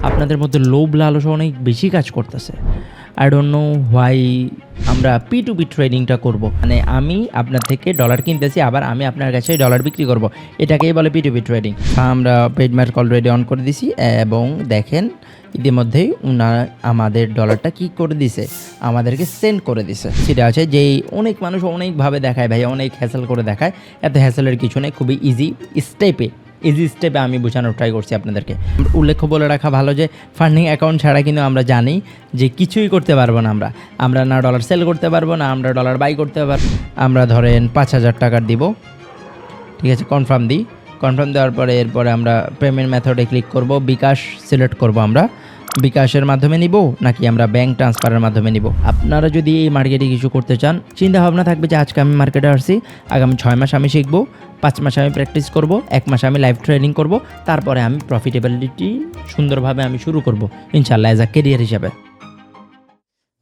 আপনাদের মধ্যে লোভ লালসা অনেক বেশি কাজ করতেছে। আই ডোন্ট নো হোয়াই আমরা P2P ট্রেডিংটা করব। মানে আমি আপনার থেকে ডলার কিনতেছি, আবার আমি আপনার কাছে ডলার বিক্রি করব। এটাকেই বলে P2P ট্রেডিং। আমরা পেড মার্ক অলরেডি অন করে দিছি এবং দেখেন ইতিমধ্যেই উনারা আমাদের ডলারটা কি করে দিছে, আমাদেরকে সেন্ড করে দিছে। সেটা আছে যেই অনেক মানুষ অনেকভাবে দেখায় ভাই, অনেক হ্যাসেল করে দেখায়। এত হ্যাসেলের কিছু নেই, খুবই ইজি স্টেপে আমি বোঝানোর ট্রাই করছি আপনাদেরকে। উল্লেখ্য বলে রাখা ভালো যে ফান্ডিং অ্যাকাউন্ট ছাড়া কিন্তু আমরা জানি যে কিছুই করতে পারবো না। আমরা না ডলার সেল করতে পারবো, না আমরা ডলার বাই করতে পারবো। আমরা ধরেন 5,000 টাকার দিব, ঠিক আছে, কনফার্ম দেওয়ার পরে এরপরে আমরা পেমেন্ট মেথডে ক্লিক করব, বিকাশ সিলেক্ট করব। আমরা বিকাশের মাধ্যমে নিব নাকি আমরা ব্যাংক ট্রান্সফারের মাধ্যমে নিব। আপনারা যদি এই মার্কেটে কিছু করতে চান, চিন্তা ভাবনা থাকবে যে আজকে আমি মার্কেটে আসছি, আগামী 6 মাস আমি শিখবো, 5 মাস আমি প্র্যাকটিস করব, 1 মাস আমি লাইভ ট্রেনিং করব, তারপরে আমি প্রফিটেবিলিটি সুন্দরভাবে আমি শুরু করব ইনশাআল্লাহ অ্যাজ আ কেরিয়ার হিসাবে।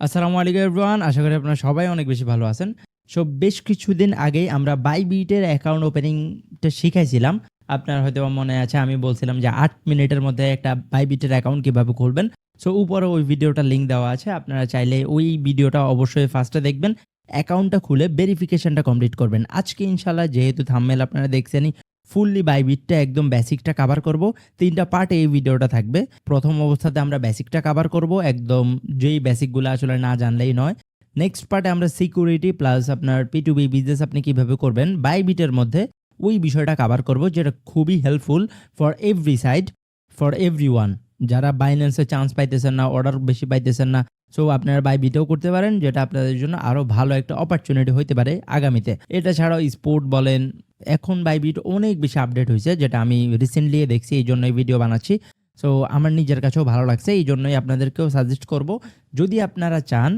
আসসালামু আলাইকুম এভরিওয়ান, আশা করি আপনারা সবাই অনেক বেশি ভালো আছেন। সো বেশ কিছুদিন আগে আমরা বাইবিটের অ্যাকাউন্ট ওপেনিংটা শিখাইছিলাম। আপনার হয়তো মনে আছে আমি বলছিলাম যে 8 মিনিটের মধ্যে একটা বাইবিটের অ্যাকাউন্ট কীভাবে খুলবেন। সো উপরে ওই ভিডিওটা লিঙ্ক দেওয়া আছে, আপনারা চাইলে ওই ভিডিওটা অবশ্যই ফার্স্টে দেখবেন, অ্যাকাউন্টটা খুলে ভেরিফিকেশনটা কমপ্লিট করবেন। আজকে ইনশাল্লাহ যেহেতু থাম্বনেল আপনারা দেখছেনই, ফুললি বাইবিটটা একদম বেসিকটা কভার করব। 3টা পার্টে এই ভিডিওটা থাকবে। প্রথম অবস্থাতে আমরা বেসিকটা কভার করব, একদম যেই বেসিকগুলো আসলে না জানলেই নয়। নেক্সট পার্টে আমরা সিকিউরিটি প্লাস আপনার P2B বিজনেস আপনি কীভাবে করবেন বাইবিটের মধ্যে, ওই বিষয়টা কভার করব, যেটা খুবই helpful for every side, for every one. যারা বাইন্যান্সে চান্স পাইতেছেন না, অর্ডার বেশি পাইতেছেন না, সো আপনারা বাইবিটেও করতে পারেন, যেটা আপনাদের জন্য আরও ভালো একটা অপরচুনিটি হতে পারে আগামীতে। এটা ছাড়াও স্পোর্ট বলেন, এখন বাইবিট অনেক বেশি আপডেট হয়েছে, যেটা আমি রিসেন্টলি দেখছি, এই জন্যই ভিডিও বানাচ্ছি। সো আমার নিজের কাছেও ভালো লাগছে, এই জন্যই আপনাদেরকেও সাজেস্ট করব, যদি আপনারা চান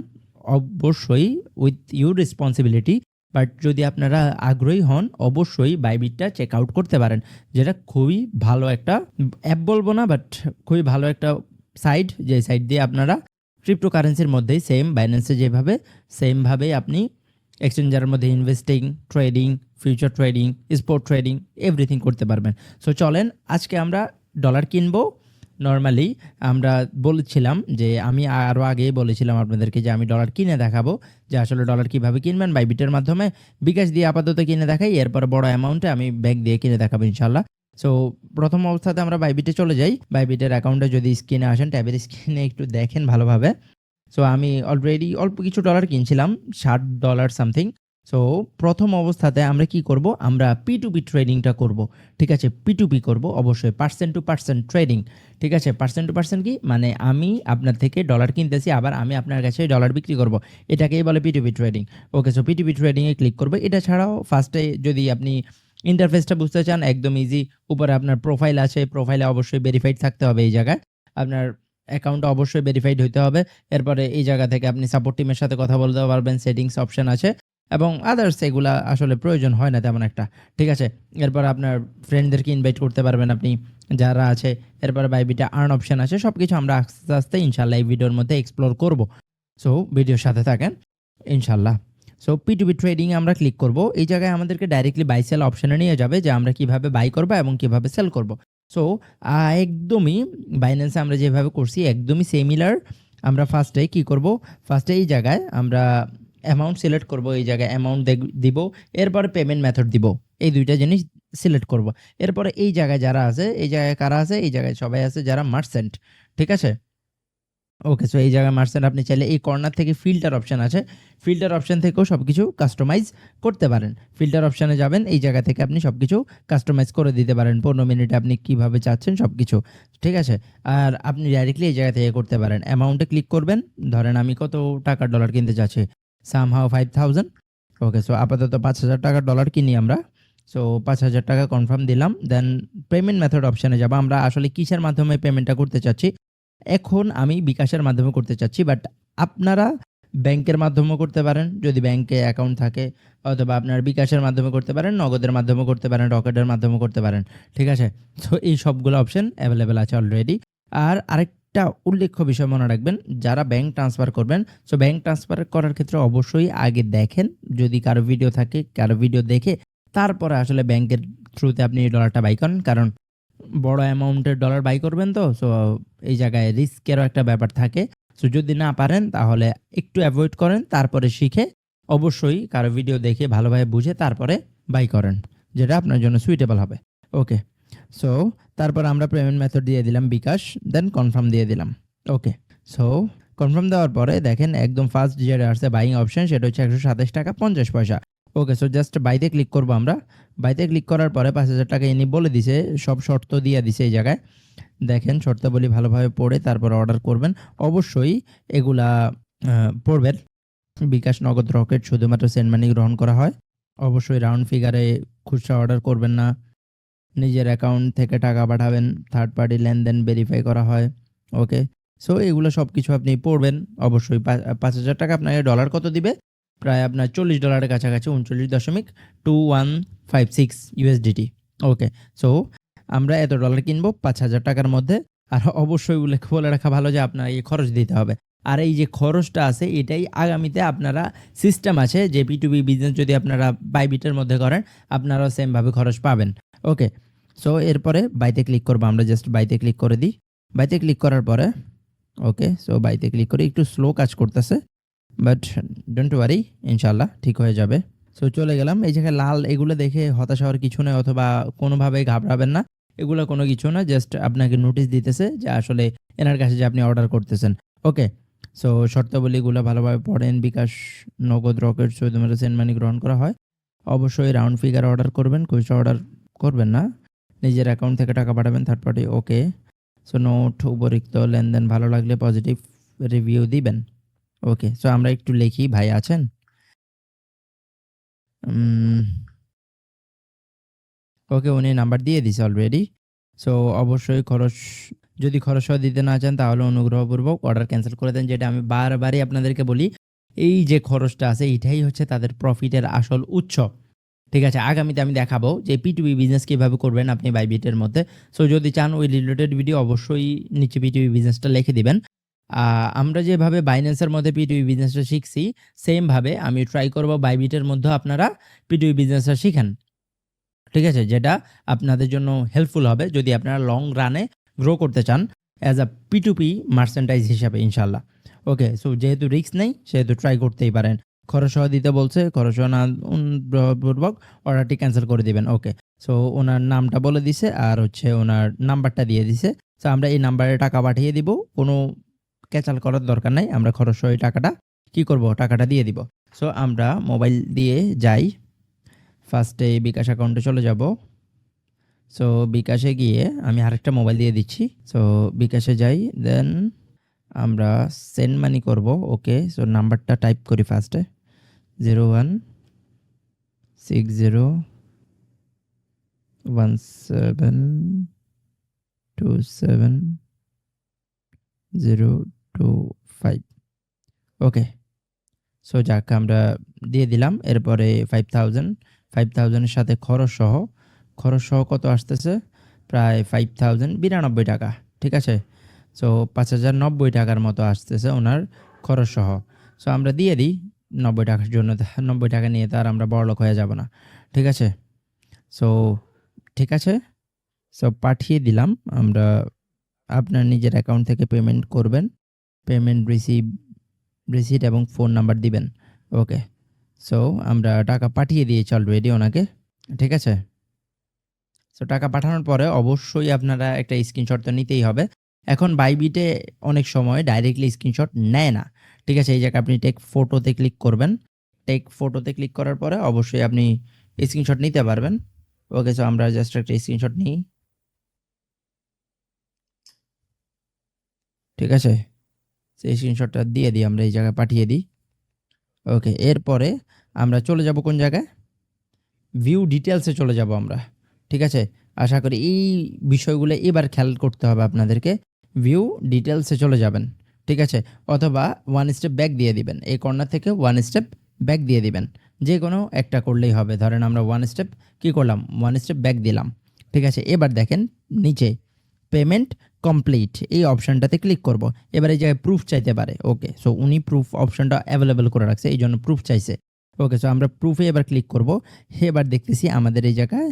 অবশ্যই উইথ ইউর রেসপন্সিবিলিটি, বাট যদি আপনারা আগ্রহী হন অবশ্যই বাইবিটটা চেক আউট করতে পারেন, যেটা খুবই ভালো একটা অ্যাপ বলবো না, বাট খুবই ভালো একটা সাইট, যে সাইট দিয়ে আপনারা ক্রিপ্টোকারেন্সির মধ্যেই সেম বাইন্যান্সে যেভাবে সেমভাবেই আপনি এক্সচেঞ্জারের মধ্যে investing, trading, future trading, sport trading, everything করতে পারবেন। সো চলেন আজকে আমরা ডলার কিনবো। নর্মালি আমরা বলেছিলাম যে আমি আরও আগেই বলেছিলাম আপনাদেরকে যে আমি ডলার কিনে দেখাবো, যে আসলে ডলার কীভাবে কিনবেন বাইবিটের মাধ্যমে। বিকাশ দিয়ে আপাতত কিনে দেখাই, এরপর বড় অ্যামাউন্টে আমি ব্যাংক দিয়ে কিনে দেখাবো ইনশাল্লাহ। সো প্রথম অবস্থাতে আমরা বাইবিটে চলে যাই। বাইবিটের অ্যাকাউন্টে যদি স্ক্রিনে আসেন, ট্যাবের স্ক্রিনে একটু দেখেন ভালোভাবে। সো আমি অলরেডি অল্প কিছু ডলার কিনছিলাম, $60 সামথিং। সো প্রথম অবস্থাতে আমরা কি করব, আমরা P2P ট্রেডিংটা করব, ঠিক আছে। P2P করব অবশ্যই, পার্সেন্ট টু পার্সেন্ট ট্রেডিং, ঠিক আছে। পার্সেন্ট টু পার্সেন্ট কি মানে, আমি আপনার থেকে ডলার কিনতেছি, আবার আমি আপনার কাছে ডলার বিক্রি করব, এটাকেই বলে P2P ট্রেডিং। ওকে, সো P2P ট্রেডিংয়ে ক্লিক করব। এটা ছাড়াও ফার্স্টে যদি আপনি ইন্টারফেসটা বুঝতে চান, একদম ইজি। উপরে আপনার প্রোফাইল আছে, প্রোফাইলে অবশ্যই ভেরিফাইড থাকতে হবে, এই জায়গায় আপনার অ্যাকাউন্টটা অবশ্যই ভেরিফাইড হইতে হবে। এরপরে এই জায়গা থেকে আপনি সাপোর্ট টিমের সাথে কথা বলতে পারবেন, সেটিংস অপশন আছে এবং আদার্স, এগুলা আসলে প্রয়োজন হয় না তেমন একটা, ঠিক আছে। এরপর আপনার ফ্রেন্ডদেরকে ইনভাইট করতে পারবেন আপনি যারা আছে। এরপরে বাইবিটে আর্ন অপশন আছে, সব কিছু আমরা আস্তে আস্তে ইনশাল্লাহ এই ভিডিওর মধ্যে এক্সপ্লোর করব। সো ভিডিওর সাথে থাকেন ইনশাল্লাহ। সো P2P ট্রেডিংয়ে আমরা ক্লিক করব। এই জায়গায় আমাদেরকে ডাইরেক্টলি বাই সেল অপশনে নিয়ে যাবে, যে আমরা কিভাবে বাই করব এবং কিভাবে সেল করব। সো একদমই বাইন্যান্সে আমরা যেভাবে করছি একদমই সিমিলার। আমরা ফার্স্টে কি করব, ফার্স্টে এই জায়গায় আমরা অ্যামাউন্ট সিলেক্ট করব, এই জায়গায় অ্যামাউন্ট দিব, এরপরে পেমেন্ট মেথড দিব, এই দুইটা জিনিস সিলেক্ট করব। এরপরে এই জায়গায় যারা আছে, এই জায়গায় কারা আছে, এই জায়গায় সবাই আছে যারা মার্চেন্ট, ঠিক আছে। ওকে, সো এই জায়গায় মার্চেন্ট আপনি চাইলে এই কর্নার থেকে ফিল্টার অপশন আছে, ফিল্টার অপশন থেকেও সব কিছু কাস্টমাইজ করতে পারেন। ফিল্টার অপশানে যাবেন, এই জায়গা থেকে আপনি সব কিছু কাস্টমাইজ করে দিতে পারেন, 15 মিনিটে আপনি কীভাবে চাচ্ছেন সব কিছু, ঠিক আছে। আর আপনি ডাইরেক্টলি এই জায়গা থেকে করতে পারেন। অ্যামাউন্টে ক্লিক করবেন, ধরেন আমি কত টাকার ডলার কিনতে চাচ্ছি, সামহাও 5000। ওকে, সো আপাতত 5000 টাকার ডলার কিনি আমরা। সো 5000 টাকা কনফার্ম দিলাম। দেন পেমেন্ট মেথড অপশানে যাবো, আমরা আসলে কিসের মাধ্যমে পেমেন্টটা করতে চাচ্ছি। এখন আমি বিকাশের মাধ্যমে করতে চাচ্ছি, বাট আপনারা ব্যাংকের মাধ্যমেও করতে পারেন যদি ব্যাংকে অ্যাকাউন্ট থাকে, অথবা আপনার বিকাশের মাধ্যমে করতে পারেন, নগদের মাধ্যমে করতে পারেন, রকেটের মাধ্যমে করতে পারেন, ঠিক আছে। সো এই সবগুলো অপশন অ্যাভেলেবেল আছে অলরেডি। আর আরেকটা উল্লেখ্য বিষয় মনে রাখবেন, যারা ব্যাংক ট্রান্সফার করবেন, সো ব্যাংক ট্রান্সফার করার ক্ষেত্রে অবশ্যই আগে দেখেন, যদি কারো ভিডিও থাকে, কারো ভিডিও দেখে তারপরে আসলে ব্যাংকের থ্রুতে আপনি এই ডলারটা বাই করেন, কারণ বড় অ্যামাউন্টের ডলার বাই করবেন তো, সো এই জায়গায় রিস্কেরও একটা ব্যাপার থাকে। সো যদি না পারেন তাহলে একটু অ্যাভয়েড করেন, তারপরে শিখে অবশ্যই কারো ভিডিও দেখে ভালোভাবে বুঝে তারপরে বাই করেন, যেটা আপনার জন্য সুইটেবল হবে। ওকে, সো তারপর আমরা পেমেন্ট মেথড দিয়ে দিলাম বিকাশ, দেন কনফার্ম দিয়ে দিলাম। ওকে, সো কনফার্ম দেওয়ার পরে দেখেন একদম ফার্স্ট যেটা আসছে বাইং অপশন, সেটা হচ্ছে 127 টাকা 50 পয়সা। ওকে, সো জাস্ট বাইতে ক্লিক করবো আমরা। বাইতে ক্লিক করার পরে 5,000 টাকা ইনি বলে দিছে, সব শর্ত দিয়ে দিছে এই জায়গায়। দেখেন শর্তাবলী ভালোভাবে পড়ে তারপর অর্ডার করবেন। অবশ্যই এগুলা পড়বেন। বিকাশ, নগদ, রকেট শুধুমাত্র সেন্ড মানি গ্রহণ করা হয়। অবশ্যই রাউন্ড ফিগারে খুচরা অর্ডার করবেন না। নিজের অ্যাকাউন্ট থেকে টাকা পাঠাবেন, থার্ড পার্টি লেনদেন ভেরিফাই করা হয়। ওকে, সো এগুলো সব কিছু আপনি পড়বেন। অবশ্যই 5,000 টাকা আপনাকে ডলার কত দিবে? প্রায় আপনার $40 কাছাকাছি, 39.2156 ইউএসডিটি। ওকে, সো আমরা এত ডলার কিনবো 5,000 টাকার মধ্যে। আর অবশ্যই উল্লেখ বলে রাখা ভালো যে আপনার এই খরচ দিতে হবে। আর এই যে খরচটা আছে এটাই আগামীতে আপনারা সিস্টেম আছে যে P2B বিজনেস যদি আপনারা বাইবিটের মধ্যে করেন আপনারাও সেমভাবে খরচ পাবেন। ওকে, সো এরপরে বাইতে ক্লিক করবো আমরা, জাস্ট বাইতে ক্লিক করে দিই। বাইতে ক্লিক করার পরে ওকে, সো বাইতে ক্লিক করে একটু স্লো কাজ করতেছে, বাট ডোন্ট ওয়ারি, ইনশাল্লাহ ঠিক হয়ে যাবে। সো চলে গেলাম। এই জায়গায় লাল এগুলো দেখে হতাশ হওয়ার কিছু নেই, অথবা কোনোভাবে ঘাবড়াবেন না, এগুলো কোনো কিছু না, জাস্ট আপনাকে নোটিশ দিতেছে যে আসলে এনার কাছে যে আপনি অর্ডার করতেছেন। ওকে, সো শর্তাবলীগুলো ভালোভাবে পড়েন। বিকাশ, নগদ, রকেট শুধুমাত্র সেন্ড মানি গ্রহণ করা হয়। অবশ্যই রাউন্ড ফিগার অর্ডার করবেন, খুচরা অর্ডার করবেন না। নিজের অ্যাকাউন্ট থেকে টাকা পাঠাবেন, থার্ড পার্টি। ওকে, সো নোট, উপরিক্ত লেনদেন ভালো লাগলে পজিটিভ রিভিউ দিবেন। ওকে, সো আমরা একটু লিখি, ভাই আছেন? ওকে, উনি নাম্বার দিয়ে দিছে অলরেডি। সো অবশ্যই যদি খরচ সহ দিতে না চান তাহলে অনুগ্রহপূর্বক অর্ডার ক্যান্সেল করে দেন। যেটা আমি বারবারই আপনাদেরকে বলি, এই যে খরচটা আছে এইটাই হচ্ছে তাদের প্রফিটের আসল উৎস। ঠিক আছে, আগামীতে আমি দেখাবো যে P2B বিজনেস কীভাবে করবেন আপনি বাইবিটের মধ্যে। সো যদি চান ওই রিলেটেড ভিডিও অবশ্যই নিচে P2B বিজনেসটা লিখে দিবেন। আমরা যেভাবে বাইন্যান্সের মধ্যে P2B বিজনেসটা শিখছি, সেমভাবে আমি ট্রাই করব বাইবিটের মধ্যে আপনারা P2B বিজনেসটা শিখেন। ঠিক আছে, যেটা আপনাদের জন্য হেল্পফুল হবে যদি আপনারা লং রানে গ্রো করতে চান অ্যাজ আ P2P মার্চেন্টাইজ হিসাবে, ইনশাল্লাহ। ওকে, সো যেহেতু রিস্ক নেই সেহেতু ট্রাই করতেই পারেন। খরচ সহ দিতে বলছে, খরচ সহ না পূর্বক অর্ডারটি ক্যান্সেল করে দিবেন। ওকে, সো ওনার নামটা বলে দিছে আর হচ্ছে ওনার নাম্বারটা দিয়ে দিছে। সো আমরা এই নাম্বারে টাকা পাঠিয়ে দিব, কোনো ক্যাচাল করার দরকার নাই। আমরা খরচ সহ এই টাকাটা কী করব, টাকাটা দিয়ে দিব। সো আমরা মোবাইল দিয়ে যাই, ফার্স্টে বিকাশ অ্যাকাউন্টে চলে যাব। সো বিকাশে গিয়ে আমি আরেকটা মোবাইল দিয়ে দিচ্ছি। সো বিকাশে যাই, দেন আমরা সেন্ড মানি করব। ওকে, সো নাম্বারটা টাইপ করি ফার্স্টে, 016017270025। ওকে, সো যাক আমরা দিয়ে দিলাম। এরপরে 5,000 সাথে খরচ সহ কত আসতেছে? প্রায় 5,092 টাকা। ঠিক আছে, সো 5,090 টাকার মতো আসতেছে ওনার খরচ সহ। সো আমরা দিয়ে দিই 90 টাকার জন্য, 90 টাকা নিয়ে তার আমরা বড়লোক হয়ে যাব না। ঠিক আছে, সো ঠিক আছে, সো পাঠিয়ে দিলাম আমরা। আপনার নিজের অ্যাকাউন্ট থেকে পেমেন্ট করবেন, পেমেন্ট রিসিট এবং ফোন নাম্বার দিবেন। ওকে, সো আমরা টাকা পাঠিয়ে দিয়েছি অলরেডি ওনাকে। ঠিক আছে, সো টাকা পাঠানোর পরে অবশ্যই আপনারা একটা স্ক্রিনশট তো নিতেই হবে। এখন বাইবিটে অনেক সময় ডাইরেক্টলি স্ক্রিনশট নেয় না। ঠিক আছে, এই জায়গায় আপনি টেক ফটোতে ক্লিক করবেন। টেক ফটোতে ক্লিক করার পরে অবশ্যই আপনি স্ক্রিনশট নিতে পারবেন। ওকে, সো আমরা জাস্ট একটা স্ক্রিনশট নিই। ঠিক আছে, সেই স্ক্রিনশটটা দিয়ে দিই, আমরা এই জায়গায় পাঠিয়ে দিই। ওকে, এরপরে আমরা চলে যাব কোন জায়গায়? ভিউ ডিটেলসে চলে যাব আমরা। ঠিক আছে, আশা করি এই বিষয়গুলো এবার খেয়াল করতে হবে আপনাদেরকে। ভিউ ডিটেলসে চলে যাবেন। ঠিক আছে, অথবা ওয়ান স্টেপ ব্যাক দিয়ে দিবেন, এই কর্নার থেকে ওয়ান স্টেপ ব্যাক দিয়ে দিবেন, যে কোনো একটা করলেই হবে। ধরেন আমরা ওয়ান স্টেপ ব্যাক দিলাম। ঠিক আছে, এবার দেখেন নিচে পেমেন্ট কমপ্লিট এই অপশানটাতে ক্লিক করব। এবার এই জায়গায় প্রুফ চাইতে পারে। ওকে, সো উনি প্রুফ অপশানটা অ্যাভেলেবেল করে রাখছে, এই জন্য প্রুফ চাইছে। ওকে, সো আমরা প্রুফে এবার ক্লিক করব। এবার দেখতেছি আমাদের এই জায়গায়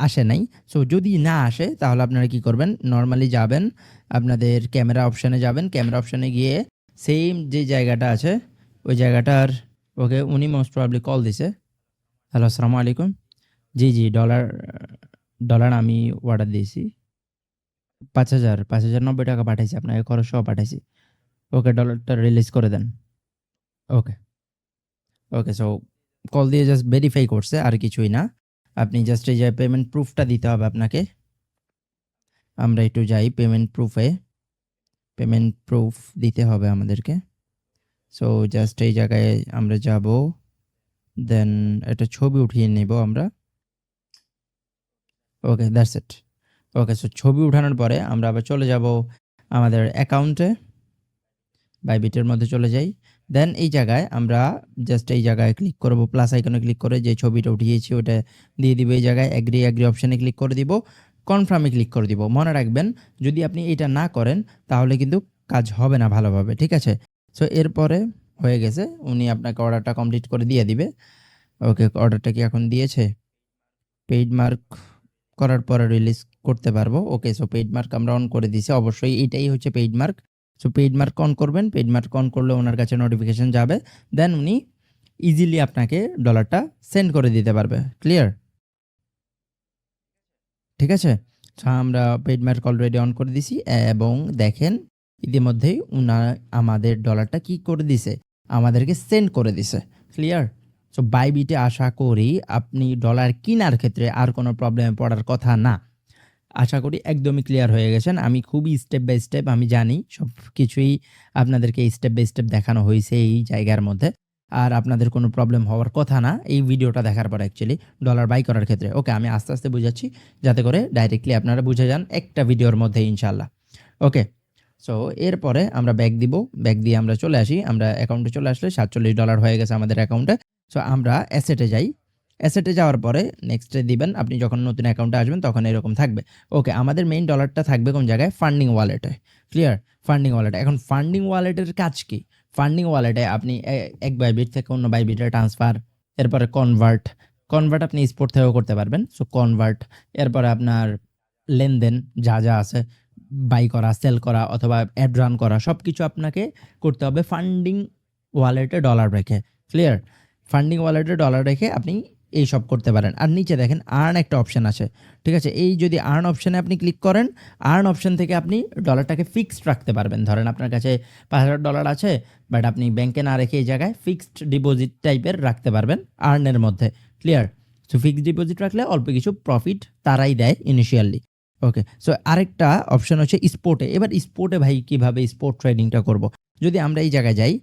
আসে নাই। সো যদি না আসে তাহলে আপনারা কি করবেন, নরমালি যাবেন, আপনাদের ক্যামেরা অপশানে যাবেন। ক্যামেরা অপশানে গিয়ে সেম যে জায়গাটা আছে ওই জায়গাটার, ওকে উনি মোস্ট প্রবাবলি কল দিছে। হ্যালো, আসসালামু আলাইকুম। জি, জি, ডলার ডলার আমি অর্ডার দিয়েছি। ৫,০০০ ৫,০৯০ টাকা পাঠাইছি, আপনাকে খরচ সহ পাঠাইছি। ওকে, ডলারটা রিলিজ করে দেন। ওকে, ওকে। সো কল দিয়ে জাস্ট ভেরিফাই করছে, আর কিছুই না। আপনি জাস্ট এই যে পেমেন্ট প্রুফটা দিতে হবে আপনাকে। আমরা একটু যাই পেমেন্ট প্রুফে। পেমেন্ট প্রুফ দিতে হবে আমাদেরকে। সো জাস্ট এই জায়গায় আমরা যাব, দেন একটা ছবি উঠিয়ে নেব আমরা। ওকে, দ্যাটস ইট। ওকে, সো ছবি উঠানোর পরে আমরা আবার চলে যাব আমাদের অ্যাকাউন্টে, বাইবিটের মধ্যে চলে যাই। দেন এই জায়গায় আমরা জাস্ট এই জায়গায় ক্লিক করব, প্লাস আইকনে ক্লিক করে যে ছবিটা উঠিয়েছি ওটা দিয়ে দিব। এই জায়গায় অ্যাগ্রি অ্যাগ্রি অপশানে ক্লিক করে দিব, কনফার্মে ক্লিক করে দিব। মনে রাখবেন, যদি আপনি এটা না করেন তাহলে কিন্তু কাজ হবে না ভালোভাবে, ঠিক আছে? সো এরপরে হয়ে গেছে, উনি আপনাকে অর্ডারটা কমপ্লিট করে দিয়ে দিবে। ওকে, অর্ডারটা কি এখন দিয়েছে? পেইড মার্ক করার পরে রিলিজ করতে পারবো। ওকে, সো পেইড মার্ক আমরা অন করে দিছি। অবশ্যই এটাই হচ্ছে paid mark. So paid mark on করবেন। পেইড মার্ক অন করলে ওনার কাছে নোটিফিকেশন যাবে। দেন উনি ইজিলি আপনাকে ডলারটা সেন্ড করে দিতে পারবে। ক্লিয়ার? ঠিক আছে? সো আমরা পেইড মার্ক অলরেডি অন করে দিছি এবং দেখেন ইতিমধ্যেই উনার আমাদের ডলারটা কি করে দিছে? আমাদেরকে সেন্ড করে দিছে। ক্লিয়ার? সো বাইবিটে আশা করি আপনি ডলার কিনার ক্ষেত্রে আর কোনো প্রবলেমে পড়ার কথা না। আশা করি একদমই ক্লিয়ার হয়ে গেছেন। আমি খুবই স্টেপ বাই স্টেপ আমি জানি সব কিছুই আপনাদেরকে স্টেপ বাই স্টেপ দেখানো হয়েছে এই জায়গার মধ্যে। আর আপনাদের কোনো প্রবলেম হওয়ার কথা না এই ভিডিওটা দেখার পর অ্যাকচুয়ালি ডলার বাই করার ক্ষেত্রে। ওকে, আমি আস্তে, আস্তে বুঝাচ্ছি যাতে করে ডাইরেক্টলি আপনারা বুঝে যান একটা ভিডিওর মধ্যে ইনশাআল্লাহ। ওকে, সো এরপরে আমরা ব্যাক দিব। ব্যাক দিয়ে আমরা চলে আসি। আমরা অ্যাকাউন্টে চলে আসলে $47 হয়ে গেছে আমাদের অ্যাকাউন্টে। সো আমরা অ্যাসেটে যাই। অ্যাসেটে যাওয়ার পরে নেক্সটে দিবেন। আপনি যখন নতুন অ্যাকাউন্টে আসবেন তখন এরকম থাকবে। ওকে, আমাদের মেইন ডলারটা থাকবে কোন জায়গায়? ফান্ডিং ওয়ালেটে। ক্লিয়ার? ফান্ডিং ওয়ালেটে। এখন ফান্ডিং ওয়ালেটের কাজ কি? ফান্ডিং ওয়ালেটে আপনি এক বাইবিট থেকে অন্য বাইবিটে ট্রান্সফার, এরপরে কনভার্ট। কনভার্ট আপনি স্পট থেকেও করতে পারবেন। সো কনভার্ট, এরপরে আপনার লেনদেন যা, যা আছে বাই করা, সেল করা অথবা অ্যাড রান করা সবকিছু আপনাকে করতে হবে ফান্ডিং ওয়ালেটে ডলার রেখে। ক্লিয়ার? ফান্ডিং ওয়ালেটে ডলার রেখে আপনি এইসব করতে পারেন। আর নিচে দেখেন আর্ন একটা অপশন আছে। ঠিক আছে? এই যদি আর্ন অপশনে আপনি ক্লিক করেন, আর্ন অপশন থেকে আপনি ডলারটাকে ফিক্সড রাখতে পারবেন। ধরেন আপনার কাছে $৫,০০০ আছে, বাট আপনি ব্যাংকে না রেখে এই জায়গায় ফিক্সড ডিপোজিট টাইপের রাখতে পারবেন আর্নের মধ্যে। ক্লিয়ার? সো ফিক্সড ডিপোজিট রাখলে অল্প কিছু প্রফিট তারাই দেয় ইনিশিয়ালি। ওকে, সো আরেকটা অপশন হচ্ছে স্পোর্টে। এবার স্পোর্টে ভাই কীভাবে স্পোর্ট ট্রেডিংটা করব? যদি আমরা এই জায়গায় যাই,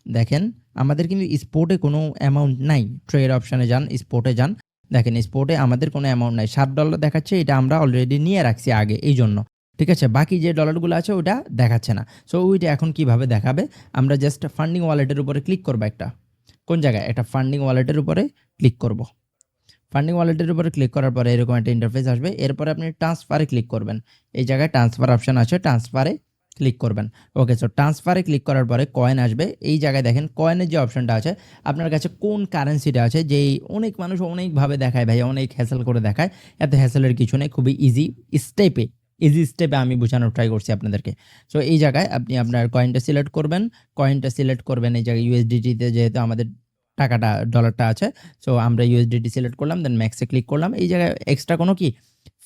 দেখেন আমাদের কিন্তু স্পোর্টে কোনো অ্যামাউন্ট নাই। ট্রেড অপশানে যান, স্পোর্টে যান। দেখেন স্পোর্টে আমাদের কোনো অ্যামাউন্ট নাই। $7 দেখাচ্ছে, এটা আমরা অলরেডি নিয়ে রাখছি আগে এই জন্য। ঠিক আছে? বাকি যে ডলারগুলো আছে ওটা দেখাচ্ছে না। সো ওইটা এখন কিভাবে দেখাবে? আমরা জাস্ট ফান্ডিং ওয়ালেটের উপরে ক্লিক করবো একটা। কোন জায়গায়? একটা ফান্ডিং ওয়ালেটের উপরে ক্লিক করব। ফান্ডিং ওয়ালেটের উপরে ক্লিক করার পরে এরকম একটা ইন্টারফেস আসবে। এরপরে আপনি ট্রান্সফারে ক্লিক করবেন। এই জায়গায় ট্রান্সফার অপশন আছে, ট্রান্সফারে ক্লিক করবেন। ওকে, সো ট্রান্সফারে ক্লিক করার পরে কয়েন আসবে। এই জায়গায় দেখেন কয়েনের যে অপশনটা আছে, আপনার কাছে কোন কারেন্সিটা আছে, যেই অনেক মানুষ অনেকভাবে দেখায় ভাই, অনেক হ্যাসেল করে দেখায়। এত হ্যাসেলের কিছু নেই, খুবই ইজি স্টেপে আমি বোঝানোর ট্রাই করছি আপনাদেরকে। সো এই জায়গায় আপনি আপনার কয়েনটা সিলেক্ট করবেন। এই জায়গায় ইউএসডিটিতে যেহেতু আমাদের টাকাটা ডলারটা আছে, সো আমরা ইউএসডিটি সিলেক্ট করলাম, দেন ম্যাক্সে ক্লিক করলাম। এই জায়গায় এক্সট্রা কোনো কি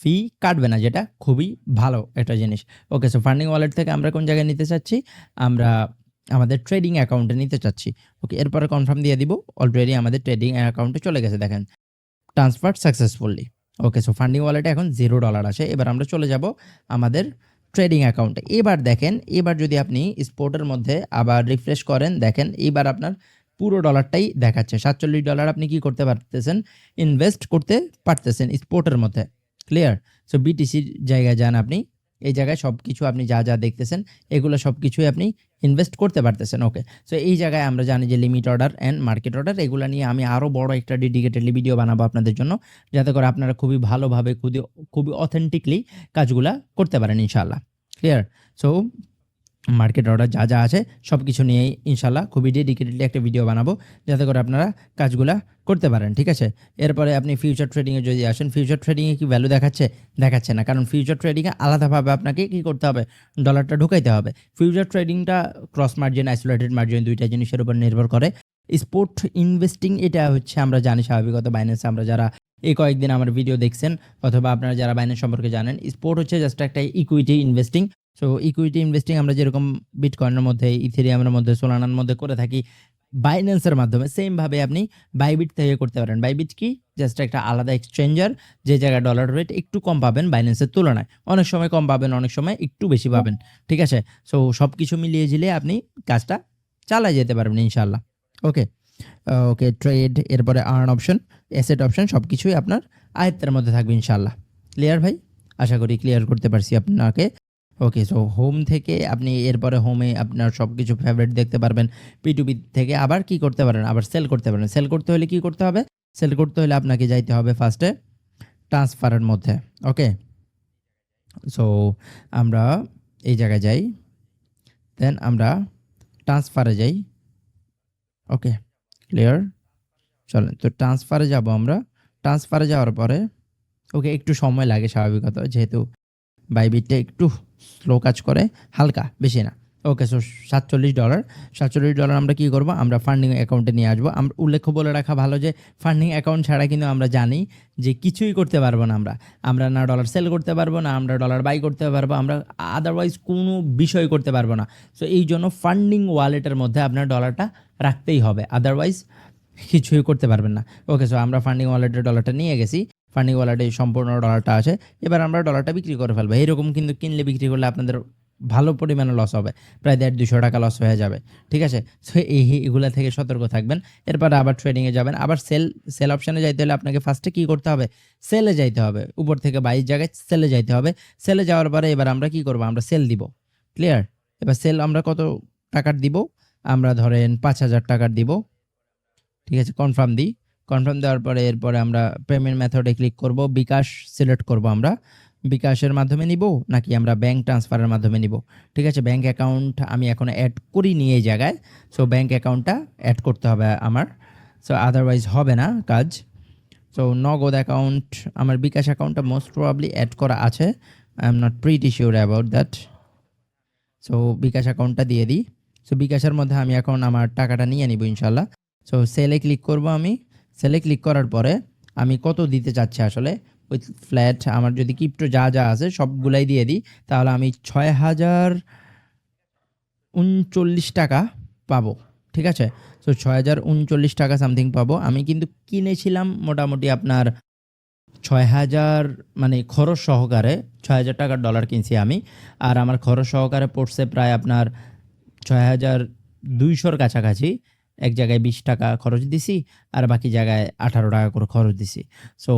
ফি কাটবে না, যেটা খুবই ভালো একটা জিনিস। ওকে, সো ফান্ডিং ওয়ালেট থেকে আমরা কোন জায়গায় নিতে চাচ্ছি? আমরা আমাদের ট্রেডিং অ্যাকাউন্টে নিতে চাচ্ছি। ওকে, এরপরে কনফার্ম দিয়ে দিব। অলরেডি আমাদের ট্রেডিং অ্যাকাউন্টে চলে গেছে, দেখেন ট্রান্সফার সাকসেসফুলি। ওকে, সো ফান্ডিং ওয়ালেটে এখন $0 আছে। এবার আমরা চলে যাব আমাদের ট্রেডিং অ্যাকাউন্টে। এবার দেখেন, এবার যদি আপনি স্পোর্টের মধ্যে আবার রিফ্রেশ করেন, দেখেন এইবার আপনার পুরো ডলারটাই দেখাচ্ছে। $47 আপনি কি করতে পারতেছেন? ইনভেস্ট করতে পারতেছেন স্পোর্টের মধ্যে। ক্লিয়ার? সো বিটিসির জায়গায় যান আপনি। এই জায়গায় সব কিছু আপনি যা, যা দেখতেছেন এগুলো সব কিছুই আপনি ইনভেস্ট করতে পারতেছেন। ওকে, সো এই জায়গায় আমরা জানি যে limit order and market order, এগুলো নিয়ে আমি আরও বড় একটা ডেডিকেটেডলি ভিডিও বানাবো আপনাদের জন্য, যাতে করে আপনারা খুবই ভালোভাবে খুবই অথেন্টিকলি কাজগুলা করতে পারেন ইনশাআল্লাহ। ক্লিয়ার? সো মার্কেট অর্ডার যা যা আছে সব কিছু নিয়েই ইনশাল্লাহ খুবই ডেডিকেটেডলি একটা ভিডিও বানাবো, যাতে করে আপনারা কাজগুলা করতে পারেন। ঠিক আছে, এরপরে আপনি ফিউচার ট্রেডিংয়ে যদি আসেন, ফিউচার ট্রেডিংয়ে কি ভ্যালু দেখাচ্ছে? দেখাচ্ছে না, কারণ ফিউচার ট্রেডিংয়ে আলাদাভাবে আপনাকে কী করতে হবে? ডলারটা ঢুকাইতে হবে। ফিউচার ট্রেডিংটা ক্রস মার্জিন, আইসোলেটেড মার্জিন দুইটা জিনিসের উপর নির্ভর করে। স্পোর্ট ইনভেস্টিং এটা হচ্ছে আমরা জানি স্বাভাবিকত বাইন্যান্স, আমরা যারা এই কয়েকদিন আমার ভিডিও দেখছেন অথবা আপনারা যারা বাইন্যান্স সম্পর্কে জানেন, স্পোর্ট হচ্ছে জাস্ট একটা equity investing. So equity investing আমরা যেরকম বিটকয়েনের মধ্যে, ইথেরিয়ামের মধ্যে, সোলানার মধ্যে করে থাকি বাইন্যান্সের মাধ্যমে, সেমভাবে আপনি বাইবিট থেকে করতে পারেন। বাইবিট কি? জাস্ট একটা আলাদা এক্সচেঞ্জার, যে জায়গায় ডলার রেট একটু কম পাবেন বাইন্যান্সের তুলনায়, অনেক সময় কম পাবেন, অনেক সময় একটু বেশি পাবেন। ঠিক আছে, সো সব কিছু মিলিয়ে ঝিলিয়ে আপনি কাজটা চালায় যেতে পারবেন ইনশাল্লাহ। ওকে ওকে, ট্রেড, এরপরে আর্ন অপশন, অ্যাসেট অপশন সব কিছুই আপনার আয়ত্তের মধ্যে থাকবে ইনশাল্লাহ। ক্লিয়ার ভাই? আশা করি ক্লিয়ার করতে পারছি আপনাকে। ওকে, সো হোম থেকে আপনি এরপরে হোমে আপনার সব কিছু ফেভারিট দেখতে পারবেন। পিটুপি থেকে আবার কি করতে পারেন? আবার সেল করতে পারেন। সেল করতে হলে কি করতে হবে? সেল করতে হলে আপনাকে যাইতে হবে ফার্স্টে ট্রান্সফারের মধ্যে। ওকে, সো আমরা এই জায়গায় যাই, দেন আমরা ট্রান্সফারে যাই। ওকে, ক্লিয়ার? চলেন, তো ট্রান্সফারে যাব আমরা। ট্রান্সফারে যাওয়ার পরে ওকে একটু সময় লাগে স্বাভাবিকত, যেহেতু বাইবিটটা একটু স্লো কাজ করে, হালকা, বেশি না। ওকে, সো $47, $47 আমরা কী করবো? আমরা ফান্ডিং অ্যাকাউন্টে নিয়ে আসবো। আমরা উল্লেখ্য বলে রাখা ভালো যে ফান্ডিং অ্যাকাউন্ট ছাড়া কিন্তু আমরা জানি যে কিছুই করতে পারবো না। আমরা না ডলার সেল করতে পারবো, না আমরা ডলার বাই করতে পারবো, আমরা আদারওয়াইজ কোনো বিষয় করতে পারবো না। সো এই জন্য ফান্ডিং ওয়ালেটের মধ্যে আপনার ডলারটা রাখতেই হবে, আদারওয়াইজ কিছুই করতে পারবেন না। ওকে, সো আমরা ফান্ডিং ওয়ালেটের ডলারটা নিয়ে গেছি, ফান্ডিং ওয়ালেটে সম্পূর্ণ ডলারটা আছে। এবার আমরা ডলারটা বিক্রি করে ফেলবো। এইরকম কিন্তু কিনলে বিক্রি করলে আপনাদের ভালো পরিমাণে লস হবে, প্রায় 150-200 টাকা লস হয়ে যাবে। ঠিক আছে, সো এগুলা থেকে সতর্ক থাকবেন। এরপরে আবার ট্রেডিংয়ে যাবেন, আবার সেল অপশানে যাইতে হলে আপনাকে ফার্স্টে কী করতে হবে? সেলে যাইতে হবে। উপর থেকে 22 জায়গায় সেলে যাইতে হবে। সেলে যাওয়ার পরে এবার আমরা কি করব? আমরা সেল দিব। ক্লিয়ার? এবার সেল আমরা কত টাকার দিব? আমরা ধরেন 5,000 টাকার দিব। ঠিক আছে, কনফার্ম দিই। কনফার্ম দেওয়ার পরে এরপরে আমরা পেমেন্ট মেথডে ক্লিক করব, বিকাশ সিলেক্ট করব। আমরা বিকাশের মাধ্যমে নিব নাকি আমরা ব্যাঙ্ক ট্রান্সফারের মাধ্যমে নিব? ঠিক আছে, ব্যাঙ্ক অ্যাকাউন্ট আমি এখনও অ্যাড করিনি এই জায়গায়, সো ব্যাঙ্ক অ্যাকাউন্টটা অ্যাড করতে হবে আমার, সো আদারওয়াইজ হবে না কাজ। সো নগদ অ্যাকাউন্ট, আমার বিকাশ অ্যাকাউন্টটা মোস্ট প্রবাবলি অ্যাড করা আছে, I am not pretty sure about that. So bKash অ্যাকাউন্টটা দিয়ে দিই। সো বিকাশের মধ্যে আমি এখন আমার টাকাটা নিয়ে নিব ইনশাল্লাহ। সো সেলে ক্লিক করব আমি। সেলে ক্লিক করার পরে আমি কত দিতে চাচ্ছি আসলে উইথ ফ্ল্যাট, আমার যদি ক্রিপ্টো যা যা আছে সবগুলাই দিয়ে দিই, তাহলে আমি 6,039 টাকা পাবো। ঠিক আছে, সো 6,039 টাকা সামথিং পাবো। আমি কিন্তু কিনেছিলাম মোটামুটি আপনার 6,000, মানে খরচ সহকারে 6,000 টাকার ডলার কিনছি আমি, আর আমার খরচ সহকারে পড়ছে প্রায় আপনার 6,200-র কাছাকাছি। এক জায়গায় 20 টাকা খরচ দিছি, আর বাকি জায়গায় 18 টাকা করে খরচ দিছি। সো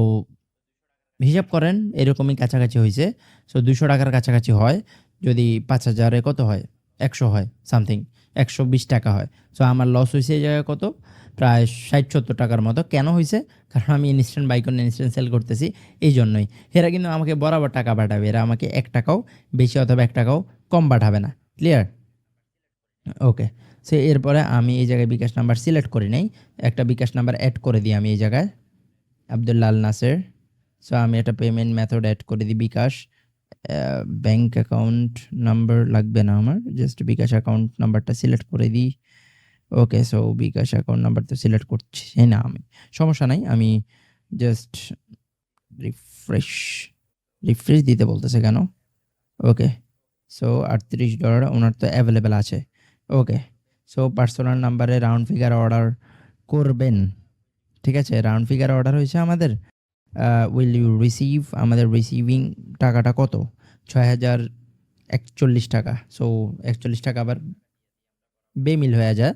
হিসাব করেন এরকমই কাছাকাছি হয়েছে। সো 200 টাকার কাছাকাছি হয়, যদি 5,000-এ কত হয়? 100 হয় সামথিং, 120 টাকা হয়। সো আমার লস হয়েছে এই জায়গায় কত? প্রায় 60-70 টাকার মতো। কেন হয়েছে? কারণ আমি ইনস্ট্যান্ট বাই করে ইনস্ট্যান্ট সেল করতেছি, এই জন্যই। এরা কিন্তু আমাকে বরাবর টাকা পাঠাবে, এরা আমাকে 1 টাকাও বেশি অথবা 1 টাকাও কম পাঠাবে না। ক্লিয়ার? ওকে, সো এরপরে আমি এই জায়গায় বিকাশ নাম্বার সিলেক্ট করি নাই, একটা বিকাশ নাম্বার অ্যাড করে দিই আমি এই জায়গায়, আব্দুল্লাহ আল নাসের। সো আমি একটা পেমেন্ট মেথড অ্যাড করে দিই, বিকাশ। ব্যাঙ্ক অ্যাকাউন্ট নাম্বার লাগবে না আমার, জাস্ট বিকাশ অ্যাকাউন্ট নাম্বারটা সিলেক্ট করে দিই। ওকে, সো বিকাশ অ্যাকাউন্ট নাম্বার তো সিলেক্ট করছি না আমি, সমস্যা নাই, আমি জাস্ট রিফ্রেশ রিফ্রেশ দিতে বলতেছে কেন? ওকে, সো $38 ওনার তো অ্যাভেলেবেল আছে। ওকে, সো পার্সোনাল নাম্বারে রাউন্ড ফিগার অর্ডার করবেন। ঠিক আছে, রাউন্ড ফিগার অর্ডার হয়েছে আমাদের। উইল ইউ রিসিভ, আমাদের রিসিভিং টাকাটা কত? 6,041 টাকা। সো 41 টাকা আবার বেমিল হয়ে যায়,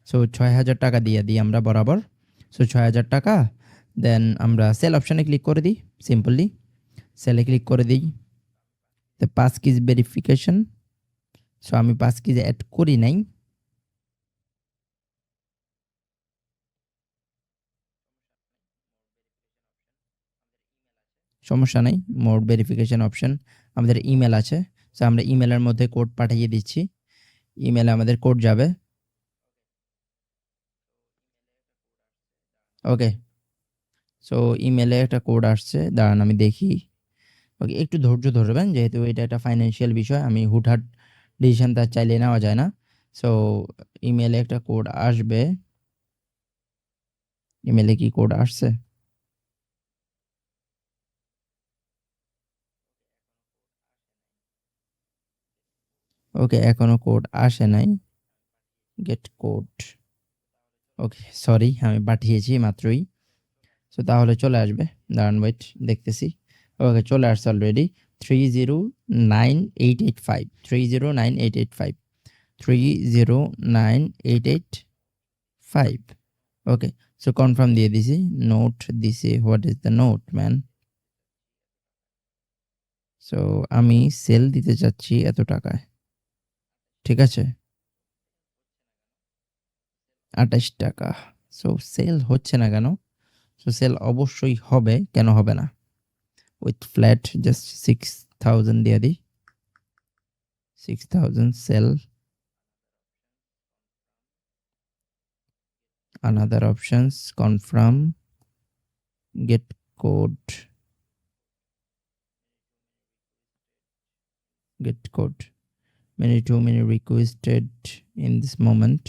সো 6,000 টাকা দিয়ে দিই আমরা বরাবর। সো 6,000 টাকা, দেন আমরা সেল অপশানে ক্লিক করে দিই, সিম্পলি সেলে ক্লিক করে দিই। তো 5 কিজ ভেরিফিকেশন, সো আমি 5 কিজ অ্যাড করি নাই। সমস্যা নেই, মোড ভেরিফিকেশন অপশন, আমাদের ইমেল আছে, সো আমরা ইমেলের মধ্যে কোড পাঠিয়ে দিচ্ছি। ইমেলে আমাদের কোড যাবে। ওকে, সো ইমেলে একটা কোড আসছে, দাঁড়ান আমি দেখি। ওকে, একটু ধৈর্য ধরবেন, যেহেতু এটা একটা ফাইন্যান্সিয়াল বিষয়, আমি হুটহাট ডিসিশন তার চাইলে নেওয়া যায় না। সো ইমেলে একটা কোড আসবে। ইমেলে কি কোড আসছে? ওকে, এখনো কোড আসে নাই। Gate code. ওকে, সরি, আমি পাঠিয়েছি মাত্রই। সো তাহলে চলে আসবে, দাঁড়ান ওয়েট, দেখতেছি। ওকে, চলে আসছে অলরেডি। 309885, 309885, 309885। ওকে, সো কনফার্ম দিয়ে দিছি, নোট দিছি। What is the note man? So আমি সেল দিতে চাচ্ছি এত টাকায়, ঠিক আছে, 28 টাকা। সো সেল হচ্ছে না কেন? সো সেল অবশ্যই হবে, কেন হবে না? উইথ ফ্ল্যাট জাস্ট 6000 দিয়ে দিই, 6000 sell. Another options, confirm, get code, get code. Many too many requested in this moment.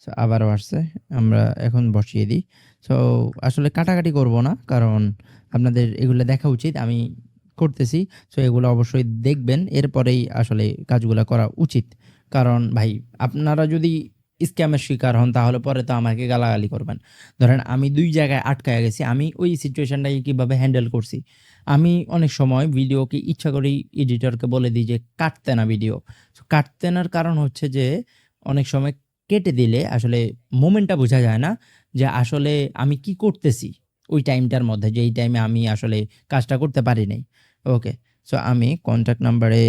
So আবারও আসছে, আমরা এখন বসিয়ে দিই। সো আসলে কাটাকাটি করব না, কারণ আপনাদের এগুলো দেখা উচিত, আমি করতেছি। সো এগুলো অবশ্যই দেখবেন, এরপরেই আসলে কাজগুলো করা উচিত। কারণ ভাই, আপনারা যদি স্ক্যামের শিকার হন তাহলে পরে তো আমাকে গালাগালি করবেন। ধরেন আমি ২ জায়গায় আটকায়া গেছি, আমি ওই সিচুয়েশনটাকে কিভাবে হ্যান্ডেল করছি। আমি অনেক সময় ভিডিওকে ইচ্ছা করেই এডিটরকে বলে দিই যে কাটতে না ভিডিও। সো কাটতে নার কারণ হচ্ছে যে অনেক সময় কেটে দিলে আসলে মোমেন্টটা বোঝা যায় না যে আসলে আমি কি করতেছি ওই টাইমটার মধ্যে, যেই টাইমে আমি আসলে কাজটা করতে পারি নাই। ওকে, সো আমি কন্ট্যাক্ট নাম্বারে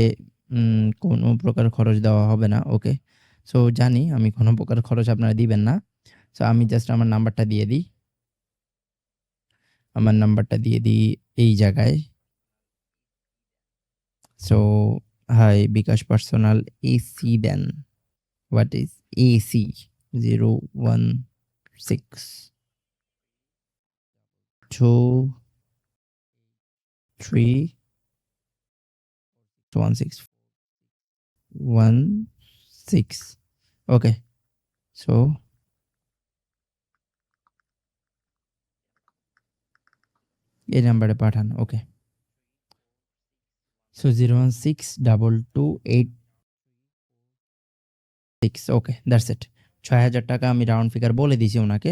কোনো প্রকার খরচ দেওয়া হবে না। ওকে, সো জানি আমি কোনো প্রকার খরচ আপনারা দিবেন না। সো আমি জাস্ট আমার নাম্বারটা দিয়ে দিই, আমার নাম্বারটা দিয়ে দিই এই জায়গায়। So hi bKash personal AC দেন। What is AC? 016 2 3 16 16। Okay, so এই নাম্বারে পাঠান। ওকে, সো 0162286। Okay, that's it. ৬,০০০ টাকা আমি রাউন্ড ফিগার বলে দিছি ওনাকে।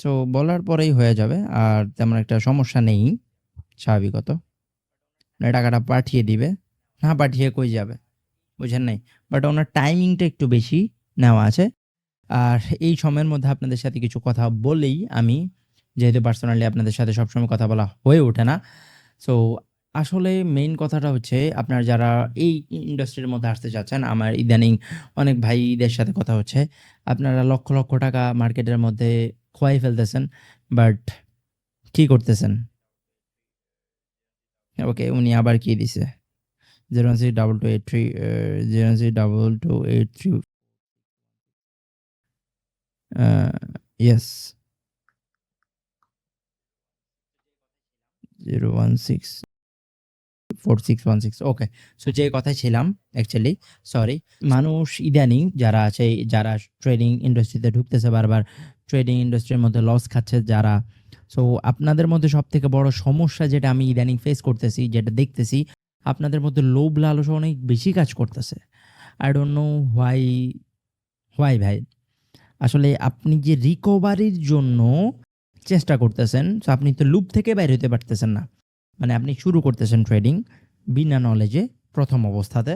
সো বলার পরেই হয়ে যাবে, আর তেমন একটা সমস্যা নেই, স্বাভাবিকত। না, টাকাটা পাঠিয়ে দিবে, না পাঠিয়ে কই যাবে, বুঝেন নাই? বাট ওনার টাইমিংটা একটু বেশি নেওয়া আছে। আর এই সময়ের মধ্যে আপনাদের সাথে কিছু কথা বলেই আমি, যেহেতু পার্সোনালি আপনাদের সাথে সবসময় কথা বলা হয়ে ওঠে না। সো আসলে মেইন কথাটা হচ্ছে, আপনারা যারা এই ইন্ডাস্ট্রির মধ্যে আসতে চাচ্ছেন, আমার ইদানিং অনেক ভাইদের সাথে কথা হচ্ছে, আপনারা লক্ষ লক্ষ টাকা মার্কেটের মধ্যে খোয়াই ফেলতেছেন, বাট কি করতেছেন? ওকে, উনি আবার কি দিছে? 0162283 0162283 ইয়েস 0164616। ওকে, সো যে কথায় ছিলাম অ্যাকচুয়ালি, সরি। মানুষ ইদানিং যারা আছে, যারা ট্রেডিং ইন্ডাস্ট্রিতে ঢুকতেছে বারবার, ট্রেডিং ইন্ডাস্ট্রির মধ্যে লস খাচ্ছে যারা, সো আপনাদের মধ্যে সবথেকে বড় সমস্যা যেটা আমি ইদানিং ফেস করতেছি, যেটা দেখতেছি, আপনাদের মধ্যে লোভ লালসা অনেক বেশি কাজ করতেছে। I don't know why, why ভাই। আসলে আপনি যে রিকভারির জন্য চেষ্টা করতেছেন, সো আপনি তো লুপ থেকে বাইর হতে পারতেছেন না। মানে আপনি শুরু করতেছেন ট্রেডিং বিনা নলেজে প্রথম অবস্থাতে।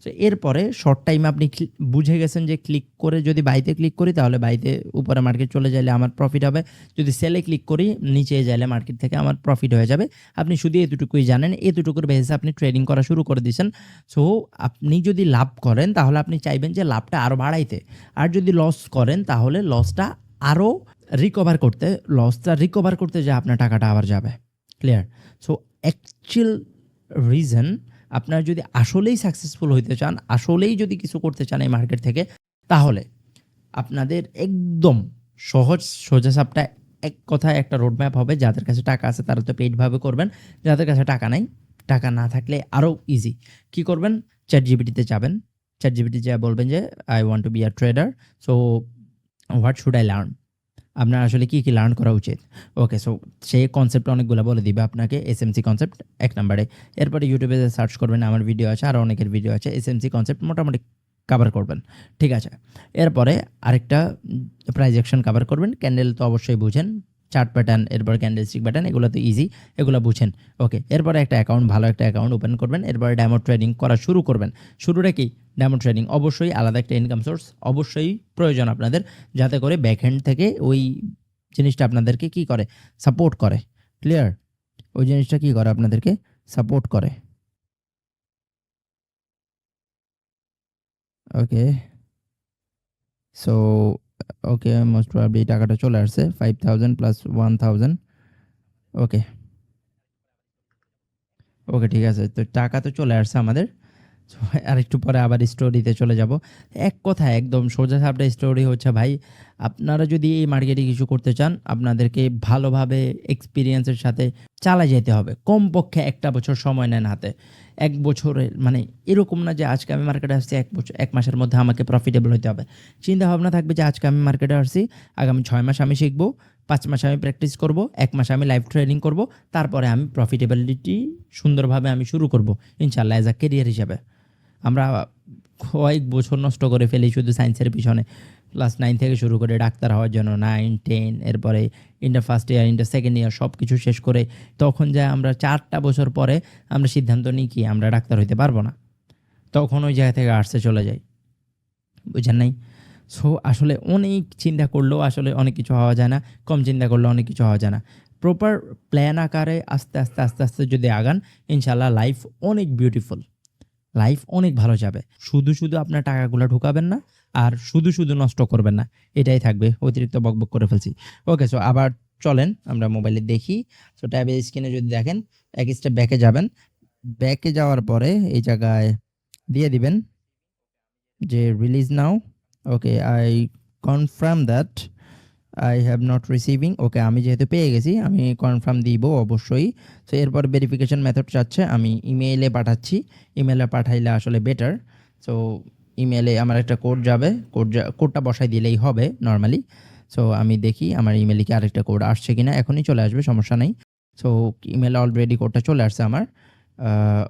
সো এরপরে শর্ট টাইমে আপনি বুঝে গেছেন যে ক্লিক করে যদি বাইতে ক্লিক করি তাহলে বাইতে উপরে মার্কেট চলে যাইলে আমার প্রফিট হবে, যদি সেলে ক্লিক করি নিচে যাইলে মার্কেট থেকে আমার প্রফিট হয়ে যাবে। আপনি শুধু এতটুকুই জানেন, এতটুকুর বেসিসে আপনি ট্রেডিং করা শুরু করে দিয়েছেন। সো আপনি যদি লাভ করেন তাহলে আপনি চাইবেন যে লাভটা আরও বাড়াইতে, আর যদি লস করেন তাহলে লসটা আরও রিকভার করতে, লসটা রিকভার করতে যে আপনার টাকাটা আবার যাবে। ক্লিয়ার? সো অ্যাকচুয়াল রিজন আপনারা যদি আসলেই সাকসেসফুল হইতে চান, আসলেই যদি কিছু করতে চান এই মার্কেট থেকে, তাহলে আপনাদের একদম সহজ সোজাসাপটা এক কথায় একটা রোড ম্যাপ হবে। যাদের কাছে টাকা আছে তারা তো পেইডভাবে করবেন, যাদের কাছে টাকা নাই, টাকা না থাকলে আরও ইজি কী করবেন, চ্যাট জিপিটিতে যাবেন, চ্যাট জিপিটি যা বলবেন যে I want to be a trader, so what should I learn, আপনার আসলে কী কী লার্ন করা উচিত। ওকে, সো সেই কনসেপ্ট অনেকগুলো বলে দিবে আপনাকে, এসএমসি কনসেপ্ট এক নম্বরে। এরপরে ইউটিউবে সার্চ করবেন, আমার ভিডিও আছে, আরও অনেকের ভিডিও আছে, এসএমসি কনসেপ্ট মোটামুটি কভার করবেন, ঠিক আছে। এরপরে আরেকটা প্রাইস অ্যাকশন কভার করবেন, ক্যান্ডেল তো অবশ্যই বুঝেন, চার্ট প্যাটার্ন, এরপর ক্যান্ডেলস্টিক প্যাটার্ন, এগুলো তো ইজি, এগুলো বুঝেন। ওকে, এরপরে একটা অ্যাকাউন্ট, ভালো একটা অ্যাকাউন্ট ওপেন করবেন, এরপরে ডেমো ট্রেডিং করা শুরু করবেন। শুরুটা কি, ডেমো ট্রেডিং অবশ্যই আলাদা একটা ইনকাম সোর্স অবশ্যই প্রয়োজন আপনাদের, যাতে করে ব্যাকহ্যান্ড থেকে ওই জিনিসটা আপনাদেরকে কি করে, সাপোর্ট করে। ক্লিয়ার? ওই জিনিসটা কি করে, আপনাদেরকে সাপোর্ট করে। ওকে, সো ওকে, মোস্ট প্রবাবলি টাকাটা চলে আসছে 5000 প্লাস 1000। ওকে ওকে, ঠিক আছে, তো টাকা তো চলে আসছে আমাদের। So, আরেকটু পরে আবার স্টোরিতে চলে যাব। এক কথায় একদম সোজা সাপটা স্টোরি হচ্ছে ভাই, আপনারা যদি এই মার্কেটে কিছু করতে চান, আপনাদেরকে ভালোভাবে এক্সপিরিয়েন্সের সাথে চালায় যেতে হবে। কমপক্ষে 1টা বছর সময় নেন হাতে। 1 বছরের মানে এরকম না যে আজকে আমি মার্কেটে আসছি 1 বছর 1 মাসের মধ্যে আমাকে প্রফিটেবল হইতে হবে। চিন্তা ভাবনা থাকবে যে আজকে আমি মার্কেটে আসছি, আগামী 6 মাস আমি শিখব, 5 মাস আমি প্র্যাকটিস করব, 1 মাস আমি লাইভ ট্রেনিং করব, তারপরে আমি প্রফিটেবিলিটি সুন্দরভাবে আমি শুরু করব ইনশাআল্লাহ অ্যাজ আ কেরিয়ার হিসাবে। আমরা কয়েক বছর নষ্ট করে ফেলি শুধু সায়েন্সের পিছনে, ক্লাস 9 থেকে শুরু করে ডাক্তার হওয়ার জন্য, 9, 10, এরপরে inter first year, inter second year সব কিছু শেষ করে তখন যায় আমরা 4টা বছর পরে আমরা সিদ্ধান্ত নিই কি আমরা ডাক্তার হইতে পারবো না, তখন ওই জায়গা থেকে আর্টসে চলে যাই। বুঝেন নাই? সো আসলে অনেক চিন্তা করলেও আসলে অনেক কিছু হওয়া যায় না, কম চিন্তা করলেও অনেক কিছু হওয়া যায় না। প্রপার প্ল্যান আকারে আস্তে আস্তে আস্তে আস্তে যদি আগান, ইনশাল্লাহ লাইফ অনেক বিউটিফুল, লাইফ অনেক ভালো যাবে। শুধু শুধু আপনার টাকাগুলো ঢুকাবেন না, আর শুধু শুধু নষ্ট করবেন না, এটাই থাকবে। অতিরিক্ত বকবক করে ফেলছি। ওকে, সো আবার চলেন আমরা মোবাইলে দেখি। সো ট্যাবের স্ক্রিনে যদি দেখেন, এক স্টেপ ব্যাকে যাবেন, ব্যাকে যাওয়ার পরে এই জায়গায় দিয়ে দিবেন যে release now. Okay, I confirm that I have not receiving. Okay, আমি যেহেতু পেয়ে গেছি আমি কনফার্ম দিব অবশ্যই। সো এরপর ভেরিফিকেশন মেথড চাচ্ছে, আমি ইমেইলে পাঠাচ্ছি, ইমেইলে পাঠাইলে আসলে বেটার। সো ইমেইলে আমার একটা কোড যাবে, কোডটা বসাই দিলেই হবে নর্মালি। সো আমি দেখি আমার ইমেইলে কি আরেকটা কোড আসছে কিনা, এখনই চলে আসবে, সমস্যা নেই। সো ইমেইলে অলরেডি কোডটা চলে আসছে আমার।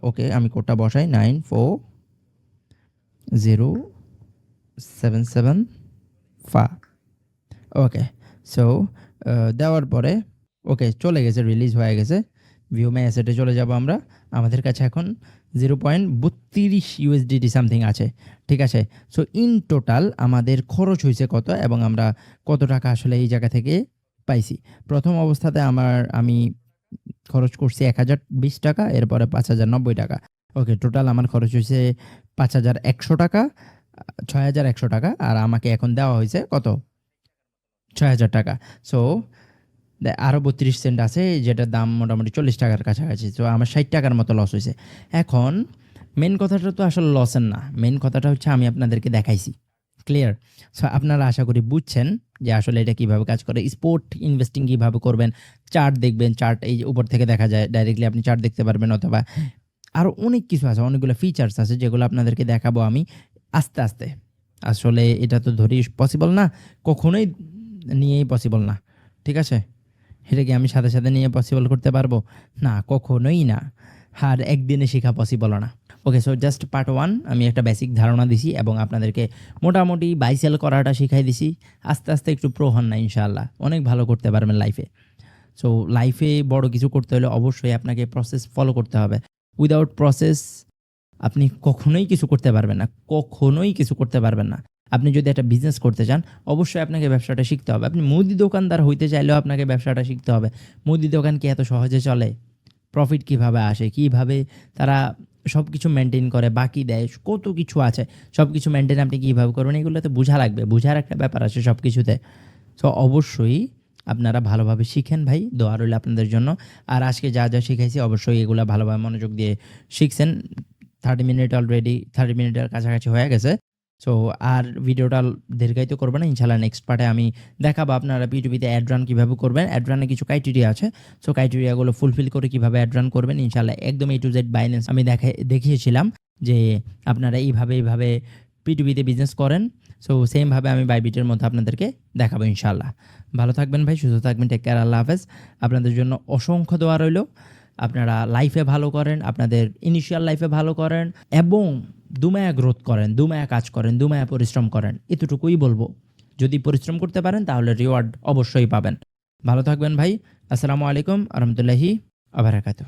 ওকে, আমি কোডটা বসাই 9407775। ওকে, সো দেওয়ার পরে ওকে চলে গেছে, রিলিজ হয়ে গেছে। ভিউ মাই অ্যাসেটে চলে যাব আমরা। আমাদের কাছে এখন 0.32 ইউএসডিটি সামথিং আছে, ঠিক আছে। সো ইন টোটাল আমাদের খরচ হয়েছে কত এবং আমরা কত টাকা আসলে এই জায়গা থেকে পাইছি। প্রথম অবস্থাতে আমি খরচ করছি 1020 টাকা, এরপরে 5090 টাকা। ওকে, টোটাল আমার খরচ হয়েছে 5100 টাকা, 6100 টাকা, আর আমাকে এখন দেওয়া হয়েছে কত, 6000 টাকা। সো আরও 32 সেন্ট আছে, যেটার দাম মোটামুটি 40 টাকার কাছাকাছি। তো আমার 60 টাকার মতো লস হয়েছে। এখন মেন কথাটা তো আসলে লসের না, মেন কথাটা হচ্ছে আমি আপনাদেরকে দেখাইছি। ক্লিয়ার? সো আপনারা আশা করি বুঝছেন যে আসলে এটা কীভাবে কাজ করে, স্পোর্ট ইনভেস্টিং কীভাবে করবেন। চার্ট দেখবেন, চার্ট এই উপর থেকে দেখা যায়, ডাইরেক্টলি আপনি চার্ট দেখতে পারবেন, অথবা আরও অনেক কিছু আছে, অনেকগুলো ফিচার্স আছে যেগুলো আপনাদেরকে দেখাবো আমি আস্তে আস্তে। আসলে এটা তো ধরেই পসিবল না, কখনোই নিয়েই পসিবল না, ঠিক আছে। এটা কি আমি সাথে সাথে নিয়ে পসিবল করতে পারবো? না, কখনোই না, আর একদিনে শেখা পসিবল না। ওকে, সো জাস্ট পার্ট 1 আমি একটা বেসিক ধারণা দিছি এবং আপনাদেরকে মোটামুটি বাই সেল করাটা শিখাই দিছি। আস্তে আস্তে একটু প্রো হন না, ইনশাআল্লাহ অনেক ভালো করতে পারবেন লাইফে। সো লাইফে বড় কিছু করতে হলে অবশ্যই আপনাকে প্রসেস ফলো করতে হবে। উইদাউট প্রসেস আপনি কখনোই কিছু করতে পারবেন না, কখনোই কিছু করতে পারবেন না। আপনি যদি একটা বিজনেস করতে চান, অবশ্যই আপনাকে ব্যবসাটা শিখতে হবে। আপনি মুদি দোকানদার হইতে চাইলেও আপনাকে ব্যবসাটা শিখতে হবে। মুদি দোকান কি এত সহজে চলে? প্রফিট কিভাবে আসে, কিভাবে তারা সব কিছু মেনটেন করে, বাকি দেয়, কত কিছু আছে, সব কিছু মেনটেন আপনি কীভাবে করবেন, এগুলোতে বোঝা লাগবে, বোঝার একটা ব্যাপার আছে সব কিছুতে। সো অবশ্যই আপনারা ভালোভাবে শিখেন ভাই, দোয়া রইল আপনাদের জন্য। আর আজকে যা যা শিখাইছি অবশ্যই এগুলা ভালোভাবে মনোযোগ দিয়ে শিখছেন। 30 মিনিট অলরেডি 30 মিনিটের কাছাকাছি হয়ে গেছে। সো আর ভিডিওটা দীর্ঘায়িত করব না। ইনশাআল্লাহ নেক্সট পার্টে আমি দেখাবো আপনারা P2P-তে অ্যাড রান কীভাবে করবেন। অ্যাড রানে কিছু ক্রাইটেরিয়া আছে। সো ক্রাইটেরিয়াগুলো ফুলফিল করে কীভাবে অ্যাড রান করবেন ইনশাআল্লাহ একদম A to Z বাইন্যান্স আমি দেখিয়েছিলাম যে আপনারা এইভাবে P2P-তে বিজনেস করেন। সো সেমভাবে আমি বাইবিটের মধ্যে আপনাদেরকে দেখাবো ইনশাআল্লাহ। ভালো থাকবেন ভাই, সুস্থ থাকবেন। টেক কেয়ার, আল্লাহ হাফেজ। আপনাদের জন্য অসংখ্য দোয়া রইল। আপনারা লাইফে ভালো করেন, আপনাদের ইনিশিয়াল লাইফে ভালো করেন এবং দুমায়া গ্রোথ করেন, দুমায়া কাজ করেন, দুমায়া পরিশ্রম করেন। এতটুকুই বলবো। যদি পরিশ্রম করতে পারেন তাহলে রিওয়ার্ড অবশ্যই পাবেন। ভালো থাকবেন ভাই। আসসালামু আলাইকুম আ রহমতুল্লাহি আ বারাকাতুহু।